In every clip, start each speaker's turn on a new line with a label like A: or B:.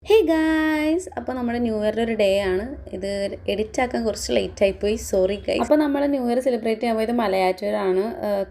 A: Hey guys, അപ്പോൾ നമ്മുടെ new ഇയറിൻ്റെ ഒരു ഡേ ആണ് ഇത്. എഡിറ്റ് ആക്കാൻ കുറച്ച് ലേറ്റ് ആയിപ്പോയി, സോറി ഗൈസ്. അപ്പോൾ നമ്മൾ ന്യൂ ഇയർ സെലിബ്രേറ്റ് ചെയ്യാൻ പോയത് മലയാറ്റൂരാണ്.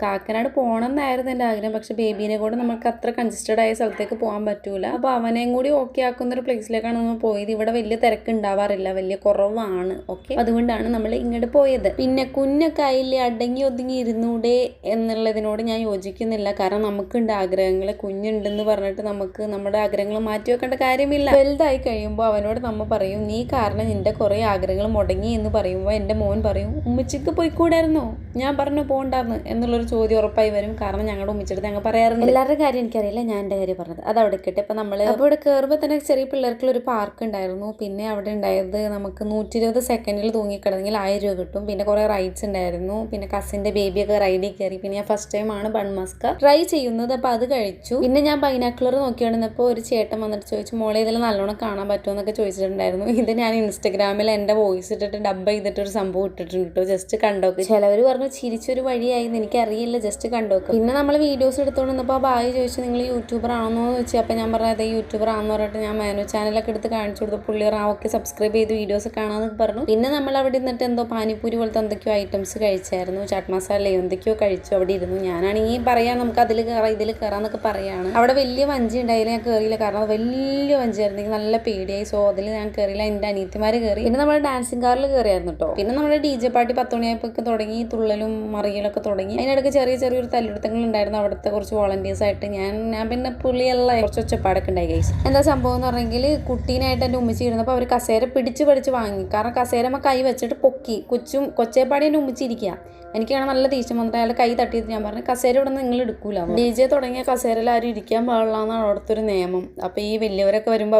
A: കാക്കനാട് പോകണം എന്നായിരുന്നു എൻ്റെ ആഗ്രഹം. പക്ഷേ ബേബീനെ കൂടെ നമുക്ക് അത്ര കൺജസ്റ്റഡ് ആയ സ്ഥലത്തേക്ക് പോകാൻ പറ്റൂല. അപ്പോൾ അവനെയും കൂടി ഓക്കെ ആക്കുന്ന ഒരു പ്ലേസിലേക്കാണ് നമ്മൾ പോയത്. ഇവിടെ വലിയ തിരക്ക് ഉണ്ടാവാറില്ല, വലിയ കുറവാണ്. ഓക്കെ, അതുകൊണ്ടാണ് നമ്മൾ ഇങ്ങോട്ട് പോയത്. പിന്നെ കുഞ്ഞൊക്കെ ആയില്ലേ, അടങ്ങി ഒതുങ്ങി ഇരുന്നൂടെ എന്നുള്ളതിനോട് ഞാൻ യോജിക്കുന്നില്ല. കാരണം നമുക്കുണ്ട് ആഗ്രഹങ്ങൾ. കുഞ്ഞുണ്ടെന്ന് പറഞ്ഞിട്ട് നമുക്ക് നമ്മുടെ ആഗ്രഹങ്ങൾ മാറ്റി വെക്കേണ്ട കാര്യമില്ല. വലുതായി കഴിയുമ്പോൾ അവനോട് നമ്മൾ പറയും, നീ കാരണം നിന്റെ കുറേ ആഗ്രഹങ്ങൾ മുടങ്ങി എന്ന് പറയുമ്പോൾ എൻ്റെ മോൻ പറയും, ഉമ്മച്ചിക്ക് പോയിക്കൂടായിരുന്നോ? ഞാൻ പറഞ്ഞു പോകണ്ടായിരുന്നു എന്നുള്ളൊരു ചോദ്യം ഉറപ്പായി വരും. കാരണം ഞങ്ങളുടെ ഉമ്മച്ചിടത്ത് ഞങ്ങൾ പറയാറുണ്ട്. എല്ലാവരുടെ കാര്യം എനിക്കറിയില്ല, ഞാൻ എൻ്റെ കാര്യം പറഞ്ഞത് അത് അവിടെ കിട്ടെ. ഇപ്പം നമ്മൾ അപ്പോൾ ഇവിടെ കയറുമ്പോൾ തന്നെ ചെറിയ പിള്ളേർക്കുള്ള ഒരു പാർക്ക് ഉണ്ടായിരുന്നു. പിന്നെ അവിടെ ഉണ്ടായത് നമുക്ക് 120 സെക്കൻഡിൽ തൂങ്ങിക്കിടന്നെങ്കിൽ 1000 രൂപ കിട്ടും. പിന്നെ കുറേ റൈഡ്സ് ഉണ്ടായിരുന്നു. പിന്നെ കസിൻ്റെ ബേബിയൊക്കെ റൈഡിൽ കയറി. പിന്നെ ഞാൻ ഫസ്റ്റ് ടൈമാണ് ബൺമസ്ക ട്രൈ ചെയ്യുന്നത്. അപ്പോൾ അത് കഴിച്ചു. പിന്നെ ഞാൻ ബൈനാക്കുലർ നോക്കിയാണെന്നപ്പോൾ ഒരു ചേട്ടൻ വന്നിട്ട് ചോദിച്ചു, മോളെ ഇതിൽ നല്ലോണം കാണാൻ പറ്റുമോ എന്നൊക്കെ ചോദിച്ചിട്ടുണ്ടായിരുന്നു. ഇത് ഞാൻ ഇൻസ്റ്റഗ്രാമിൽ എൻ്റെ വോയിസ് ഇട്ടിട്ട് ഡബ് ചെയ്തിട്ടൊരു സംഭവം ഇട്ടിട്ടുണ്ട് കേട്ടോ. ജസ്റ്റ് കണ്ടോക്ക്. ചിലവർ പറഞ്ഞു ചിരിച്ചൊരു വഴിയായി, എനിക്കറിയില്ല, ജസ്റ്റ് കണ്ടോക്ക്. പിന്നെ നമ്മൾ വീഡിയോസ് എടുത്തോണ്ട് വന്നപ്പോൾ ആ ബായി ചോദിച്ചു, നിങ്ങൾ യൂട്യൂബർ ആണോ എന്ന് ചോദിച്ചു. അപ്പോൾ ഞാൻ പറഞ്ഞത് യൂട്യൂബർ ആണെന്ന് പറഞ്ഞിട്ട് ഞാൻ മാനു ചാനലൊക്കെ എടുത്ത് കാണിച്ചു കൊടുത്തു. പുള്ളി ഓക്കെ സബ്സ്ക്രൈബ് ചെയ്ത് വീഡിയോസ് കാണാമെന്ന് പറഞ്ഞു. പിന്നെ നമ്മൾ അവിടെ നിന്നിട്ട് എന്തോ പാനിപ്പൂരി പോലത്തെ എന്തൊക്കെയോ ഐറ്റംസ് കഴിച്ചായിരുന്നു. ചാട്ട് മസാലയോ എന്തൊക്കെയോ കഴിച്ചു അവിടെ ഇരുന്നു. ഞാനാണെങ്കിൽ പറയാം നമുക്ക് അതിൽ കയറാം ഇതിൽ കയറാന്നൊക്കെ പറയാണ്. അവിടെ വലിയ വഞ്ചി ഉണ്ടായില്ല, ഞാൻ കയറിയില്ല. കാരണം വലിയ വഞ്ചിയായിരുന്നു, എനിക്ക് നല്ല പേടിയായി. സോ അതിൽ ഞാൻ കയറിയില്ല, എൻ്റെ അനിയത്തിമാർ കയറി. പിന്നെ നമ്മുടെ ഡാൻസിങ് കാറിൽ കയറിയായിരുന്നു കേട്ടോ. പിന്നെ നമ്മുടെ DJ പാർട്ടി 10 മണിയായപ്പോൾ തുടങ്ങി, തുള്ളലും മറിയലൊക്കെ തുടങ്ങി. അതിനിടയ്ക്ക് ചെറിയൊരു തല്ലിടുത്തങ്ങൾ ഉണ്ടായിരുന്നു അവിടുത്തെ കുറച്ച് വോളണ്ടിയേഴ്സ് ആയിട്ട്. ഞാൻ പിന്നെ പുള്ളിയല്ല, കുറച്ച് ഒച്ചപ്പാടൊക്കെ ഉണ്ടായി ഗൈസ്. എന്താ സംഭവം എന്ന് പറഞ്ഞെങ്കിൽ, കുട്ടീനായിട്ട് എൻ്റെ ഉമ്മച്ചി ഇരുന്നപ്പോൾ അവർ കസേര പിടിച്ച് വാങ്ങി. കാരണം കസേരമ്മ കൈ വെച്ചിട്ട് പൊക്കി. കൊച്ചേപ്പാടി എൻ്റെ ഉമ്മച്ചിരിക്കുക. എനിക്കാണ് നല്ല ദേഷ്യം വന്നിട്ട് അയാൾ കൈ തട്ടിയിട്ട് ഞാൻ പറഞ്ഞു, കസേര ഇവിടെ നിന്ന് നിങ്ങൾ എടുക്കൂല. DJ തുടങ്ങിയ കസേരയിൽ ആരും ഇരിക്കാൻ പാടില്ല എന്നാണ് അവിടുത്തെ ഒരു നിയമം. അപ്പോൾ ഈ വലിയവരൊക്കെ വരുമ്പോൾ